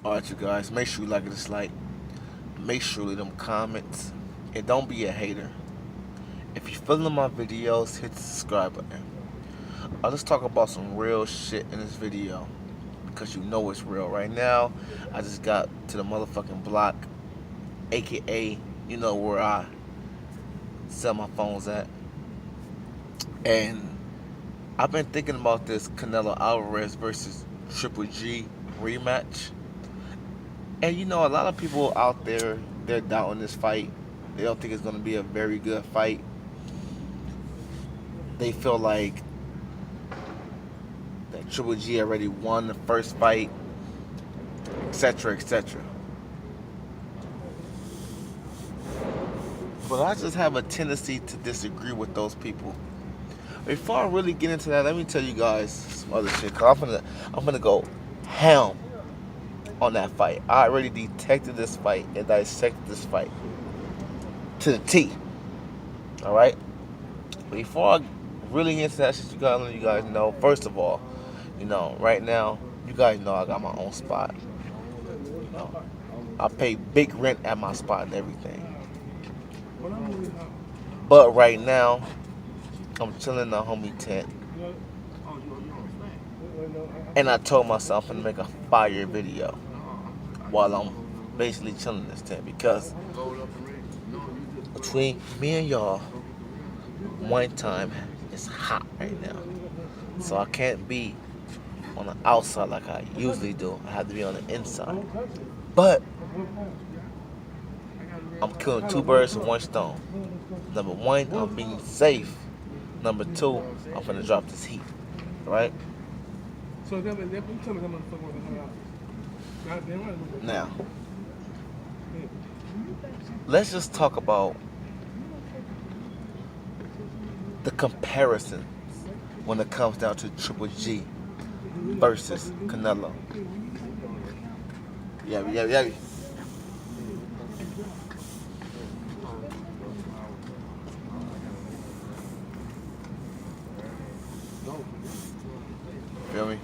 Alright, you guys, make sure you like this like. Make sure you leave them comments. And don't be a hater. If you're feeling my videos, hit the subscribe button. I'll just talk about some real shit in this video. Because you know it's real. Right now, I just got to the motherfucking block. AKA, you know where I sell my phones at. And I've been thinking about this Canelo Alvarez versus Triple G rematch. And you know, a lot of people out there, they're doubting this fight. They don't think it's going to be a very good fight. They feel like that Triple G already won the first fight, etc., etc. But I just have a tendency to disagree with those people. Before I really get into that, let me tell you guys some other shit. Cause I'm gonna go ham on that fight. I already detected this fight and dissected this fight to the T. All right. Before I really get into that shit, you gotta let you guys know. First of all, you know, right now, you guys know I got my own spot. You know, I pay big rent at my spot and everything. But right now, I'm chilling in the homie tent. And I told myself I'm gonna make a fire video while I'm basically chilling in this tent, because between me and y'all, one time it's hot right now. So I can't be on the outside like I usually do. I have to be on the inside. But I'm killing two birds with one stone. Number one, I'm being safe. Number two, I'm gonna drop this heat. Right? Now, let's just talk about the comparisons when it comes down to Triple G versus Canelo. Yeah. Feel me?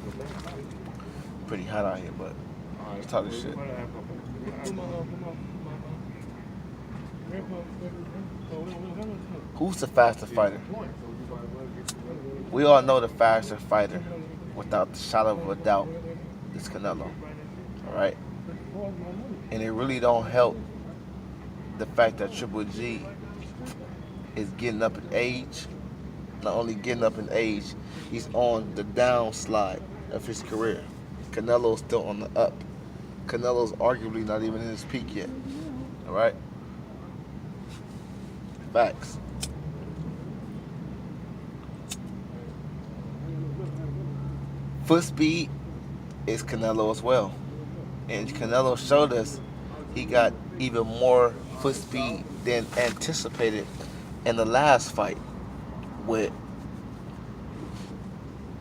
Pretty hot out here, but let's talk this shit. Who's the faster fighter? We all know the faster fighter, without the shadow of a doubt, is Canelo. Alright? And it really don't help the fact that Triple G is getting up in age. Not only getting up in age, he's on the downslide of his career. Canelo's still on the up. Canelo's arguably not even in his peak yet. Alright? Facts. Foot speed is Canelo as well. And Canelo showed us he got even more foot speed than anticipated in the last fight with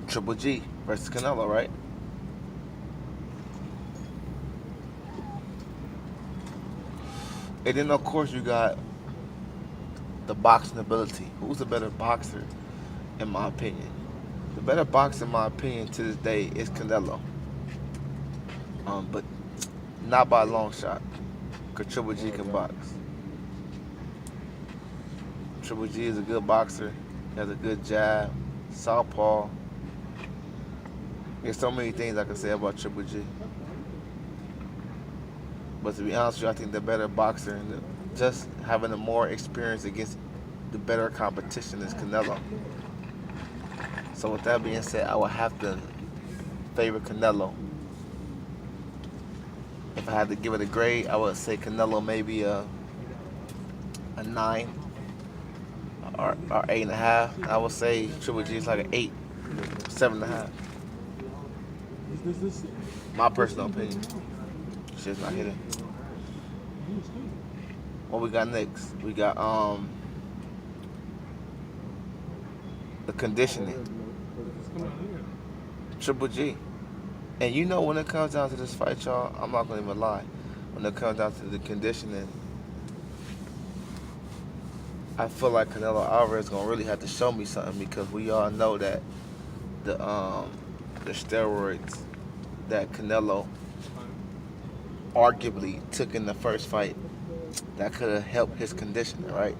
Triple G versus Canelo, right? And then, of course, you got the boxing ability. Who's the better boxer, in my opinion? The better boxer, in my opinion, to this day is Canelo. But not by a long shot, because Triple G can box. Triple G is a good boxer. He has a good jab, southpaw. There's so many things I can say about Triple G. But to be honest with you, I think the better boxer and just having a more experience against the better competition is Canelo. So with that being said, I would have to favor Canelo. If I had to give it a grade, I would say Canelo maybe a 9 or 8.5. I would say Triple G is like an 8, 7.5. My personal opinion. Shit's not hitting. What we got next? We got the conditioning. Triple G. And you know, when it comes down to this fight, y'all, I'm not gonna even lie. When it comes down to the conditioning, I feel like Canelo Alvarez is gonna really have to show me something, because we all know that the steroids that Canelo arguably took in the first fight that could have helped his conditioning, right?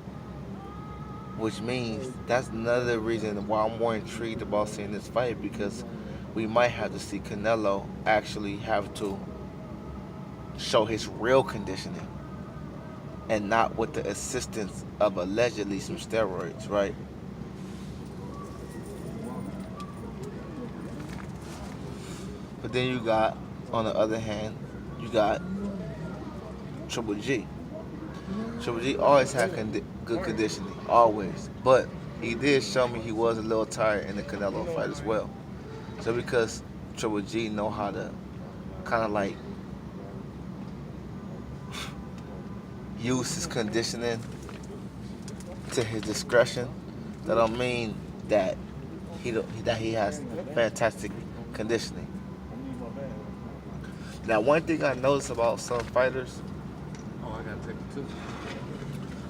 Which means that's another reason why I'm more intrigued about seeing this fight, because we might have to see Canelo actually have to show his real conditioning and not with the assistance of allegedly some steroids, right? But then you got, on the other hand, you got Triple G. Triple G always had good conditioning, always. But he did show me he was a little tired in the Canelo fight as well. So because Triple G know how to kind of like use his conditioning to his discretion, that don't mean that he has fantastic conditioning. Now, one thing I noticed about some fighters, Oh, I gotta take it too.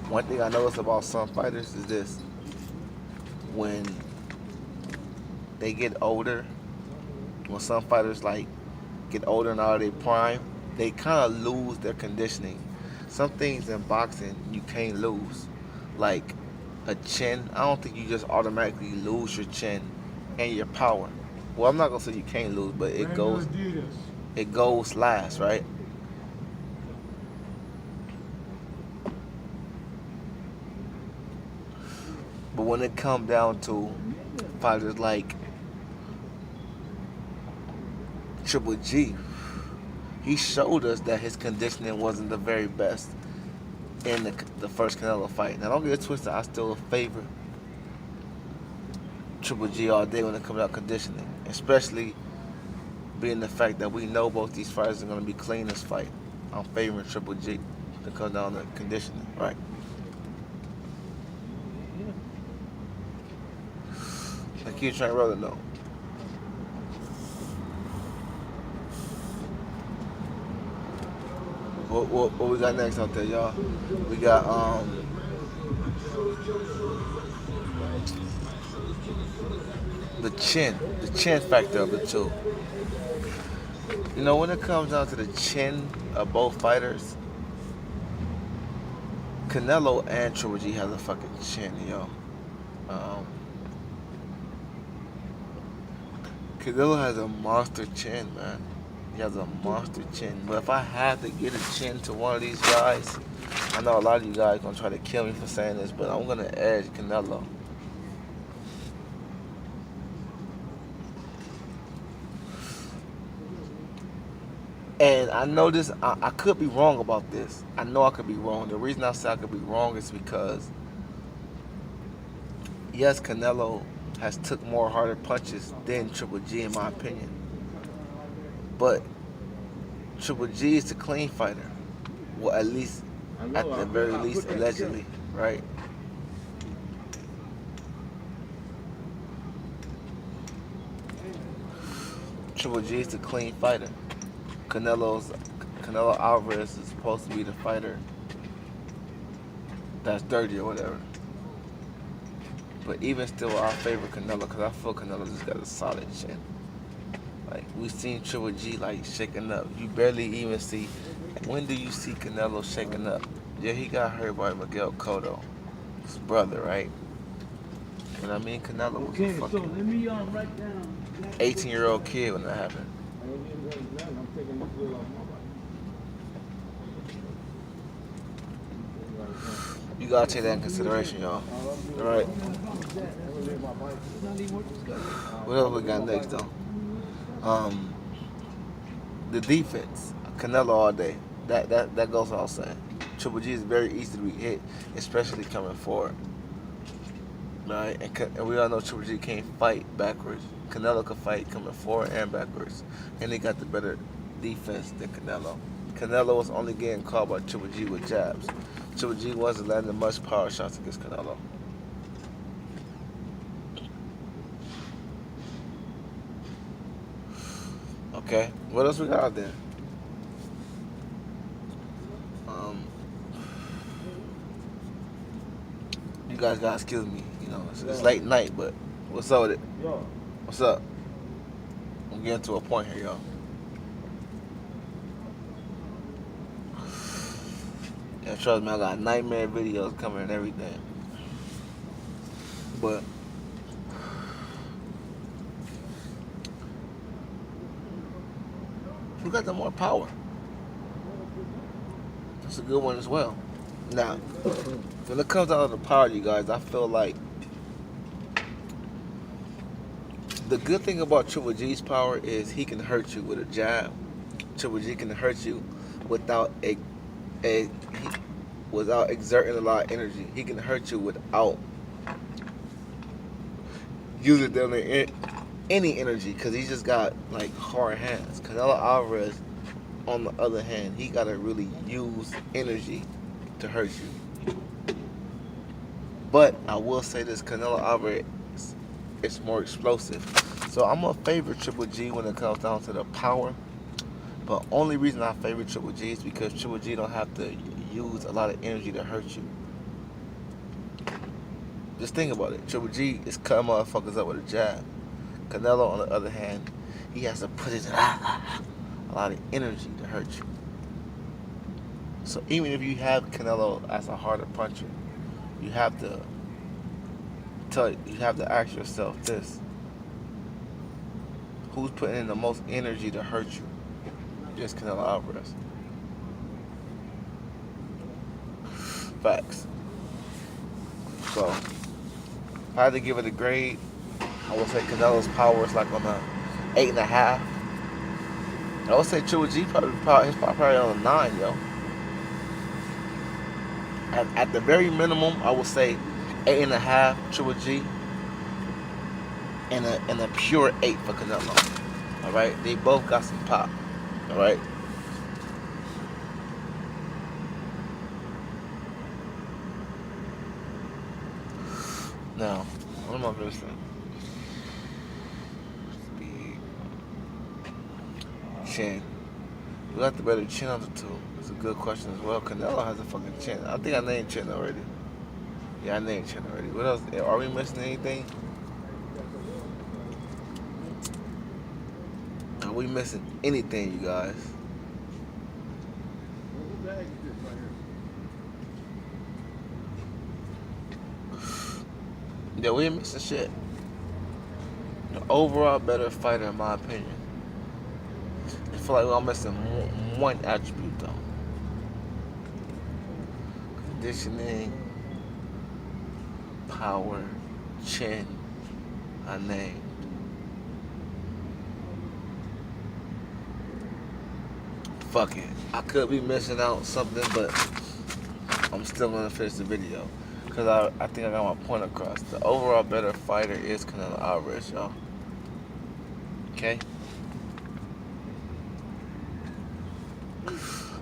one thing I noticed about some fighters is this: when they get older, when some fighters like get older and out of their prime, they kind of lose their conditioning. Some things in boxing you can't lose, like a chin. I don't think you just automatically lose your chin and your power. Well, I'm not gonna say you can't lose, but it goes last, right? But when it comes down to fighters like Triple G, he showed us that his conditioning wasn't the very best in the first Canelo fight. Now, don't get it twisted, I still favor Triple G all day when it comes out conditioning, especially being the fact that we know both these fighters are going to be clean this fight. I'm favoring Triple G to come down to conditioning, right? I keep trying to roll it though. What we got next out there, y'all? We got the chin factor of the two. You know, when it comes down to the chin of both fighters, Canelo and Triple G has a fucking chin, yo. Um, Canelo has a monster chin, man. He has a monster chin. But if I have to get a chin to one of these guys, I know a lot of you guys gonna try to kill me for saying this, but I'm gonna edge Canelo. And I know this, I could be wrong about this. I know I could be wrong. The reason I say I could be wrong is because, yes, Canelo has took more harder punches than Triple G in my opinion. But Triple G is the clean fighter. Well, at least, at the very least, allegedly, right? Triple G is the clean fighter. Canelo Alvarez is supposed to be the fighter that's dirty or whatever. But even still, I favor Canelo because I feel Canelo just got a solid chin. Like, we've seen Triple G like shaking up. You barely even see. When do you see Canelo shaking up? Yeah, he got hurt by Miguel Cotto, his brother, right? But I mean, Canelo was a fucking 18-year-old kid when that happened. You gotta take that in consideration, y'all. All right. What else we got next, though? The defense. Canelo all day. That goes without saying. Triple G is very easy to be hit, especially coming forward. Right? And we all know Triple G can't fight backwards. Canelo can fight coming forward and backwards. And he got the better defense than Canelo. Canelo was only getting caught by Triple G with jabs. Triple G wasn't landing much power shots against Canelo. Okay, what else we got out there? You guys gotta excuse me. You know, it's late night, but what's up with it? What's up? I'm getting to a point here, y'all. And trust me, I got nightmare videos coming and everything. But who got the more power? That's a good one as well. Now, when it comes down to the power, you guys, I feel like the good thing about Triple G's power is he can hurt you with a jab. Triple G can hurt you without a without exerting a lot of energy. He can hurt you without using any energy because he just got like hard hands. Canelo Alvarez, on the other hand, he gotta really use energy to hurt you. But I will say this: Canelo Alvarez is more explosive. So I'm gonna favor Triple G when it comes down to the power. But only reason I favor Triple G is because Triple G don't have to use a lot of energy to hurt you. Just think about it. Triple G is cutting motherfuckers up with a jab. Canelo, on the other hand, he has to put his a lot of energy to hurt you. So even if you have Canelo as a harder puncher, you have to ask yourself this: who's putting in the most energy to hurt you? Just Canelo Alvarez. Facts. So, if I had to give it a grade, I would say Canelo's power is like on a 8.5. I would say Triple G probably on a 9, yo. At the very minimum, I would say 8.5 Triple G and a pure 8 for Canelo. All right, they both got some pop. All right. Now, what am I missing? Speed. Chin. Who got the better chin of the two? It's a good question as well. Canelo has a fucking chin. I think I named Chin already. Yeah, I named Chin already. What else? Are we missing anything? Are we missing anything, you guys? Yeah, we ain't missing shit. The overall better fighter, in my opinion. I feel like we're missing one attribute, though. Conditioning, power, chin, I named. Fuck it. I could be missing out something, but I'm still gonna finish the video. Because I think I got my point across. The overall better fighter is Canelo Alvarez, y'all. Okay?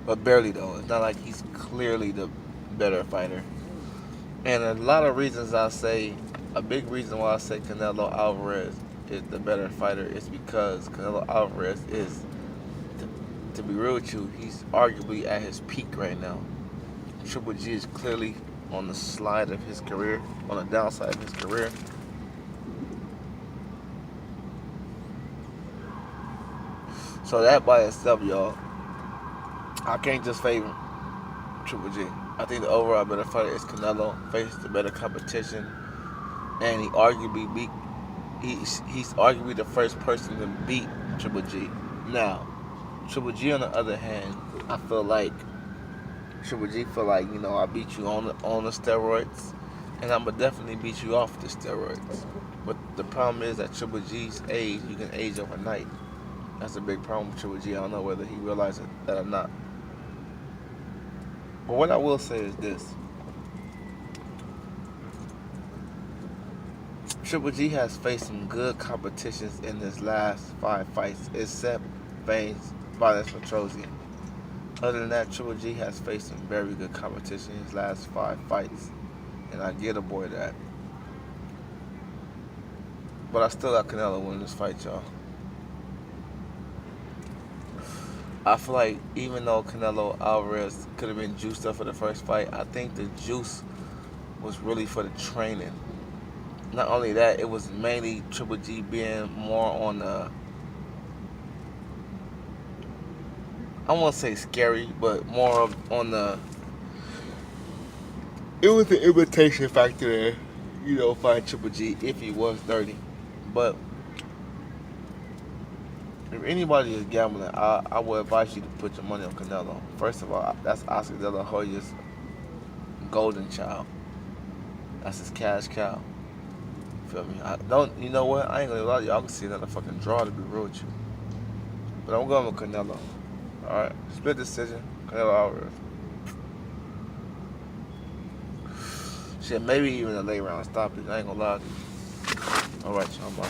But barely, though. It's not like he's clearly the better fighter. And a lot of reasons I say, a big reason why I say Canelo Alvarez is the better fighter is because Canelo Alvarez is, to be real with you, he's arguably at his peak right now. Triple G is clearly on the slide of his career, on the downside of his career. So that by itself, y'all, I can't just favor Triple G. I think the overall better fighter is Canelo, faced the better competition, and he's arguably the first person to beat Triple G. Now, Triple G on the other hand, I feel like Triple G feel like, I beat you on the steroids, and I'ma definitely beat you off the steroids. But the problem is that Triple G's age, you can age overnight. That's a big problem with Triple G. I don't know whether he realizes that or not. But what I will say is this. Triple G has faced some good competitions in his last 5 fights, except Vanes Petrosian. Other than that, Triple G has faced some very good competition in his last 5 fights. And I get a boy that. But I still got Canelo winning this fight, y'all. I feel like even though Canelo Alvarez could have been juiced up for the first fight, I think the juice was really for the training. Not only that, it was mainly Triple G being more on the, I won't say scary, but more on the It was the imitation factor there. You know, find Triple G if he was dirty. But if anybody is gambling, I would advise you to put your money on Canelo. First of all, that's Oscar De La Hoya's golden child. That's his cash cow. Feel me? I don't. You know what? I ain't gonna lie to you. I can see another fucking draw to be real with you. But I'm going with Canelo. All right, split decision. Canelo Alvarez. Shit, maybe even a late round stoppage. I ain't gonna lie to you. All right, y'all. Bye.